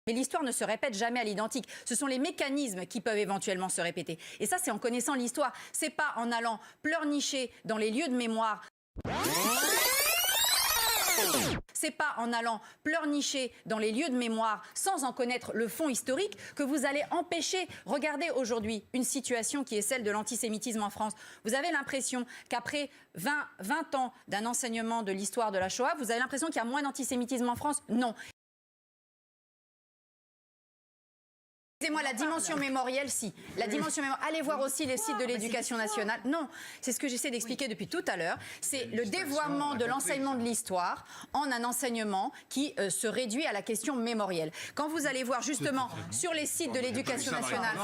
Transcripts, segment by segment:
Mais l'histoire ne se répète jamais à l'identique. Ce sont les mécanismes qui peuvent éventuellement se répéter. Et ça, c'est en connaissant l'histoire. C'est pas en allant pleurnicher dans les lieux de mémoire. C'est pas en allant pleurnicher dans les lieux de mémoire sans en connaître le fond historique que vous allez empêcher. Regardez aujourd'hui une situation qui est celle de l'antisémitisme en France. Vous avez l'impression qu'après 20 ans d'un enseignement de l'histoire de la Shoah, vous avez l'impression qu'il y a moins d'antisémitisme en France? Non. Excusez-moi, la dimension mémorielle, si. La dimension mémorielle. Allez voir aussi les sites de l'Éducation nationale. Non, c'est ce que j'essaie d'expliquer depuis tout à l'heure. C'est le dévoiement de l'enseignement de l'histoire en un enseignement qui se réduit à la question mémorielle. Quand vous allez voir justement sur les sites de l'Éducation nationale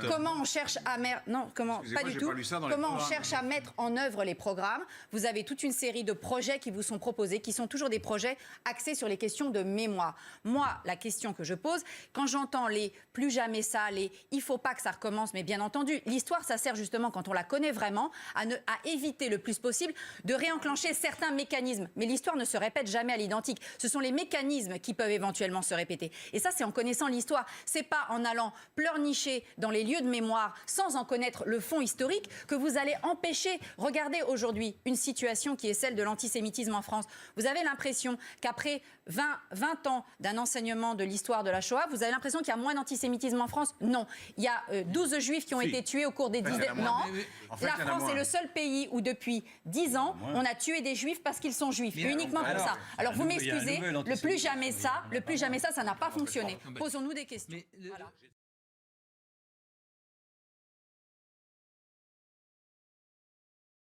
comment on cherche à mettre... Non, comment pas du tout. Comment on cherche à mettre en œuvre les programmes. Vous avez toute une série de projets qui vous sont proposés, qui sont toujours des projets axés sur les questions de mémoire. Moi, la question que je pose, quand j'entends les plus jamais ça, il faut pas que ça recommence, mais bien entendu, l'histoire, ça sert justement, quand on la connaît vraiment, à éviter le plus possible de réenclencher certains mécanismes. Mais l'histoire ne se répète jamais à l'identique. Ce sont les mécanismes qui peuvent éventuellement se répéter. Et ça, c'est en connaissant l'histoire. C'est pas en allant pleurnicher dans les lieux de mémoire sans en connaître le fond historique que vous allez empêcher. Regardez aujourd'hui une situation qui est celle de l'antisémitisme en France. Vous avez l'impression qu'après 20 ans d'un enseignement de l'histoire de la Shoah, vous avez l'impression qu'il y a moins d'antisémitisme en France? Non. Il y a 12 juifs qui ont été tués au cours des 10 ans. Non. La France est le seul pays où depuis 10 ans, on a tué des juifs parce qu'ils sont juifs. Uniquement pour ça. Alors vous m'excusez, le plus jamais ça, ça n'a pas fonctionné. Posons-nous des questions. Voilà.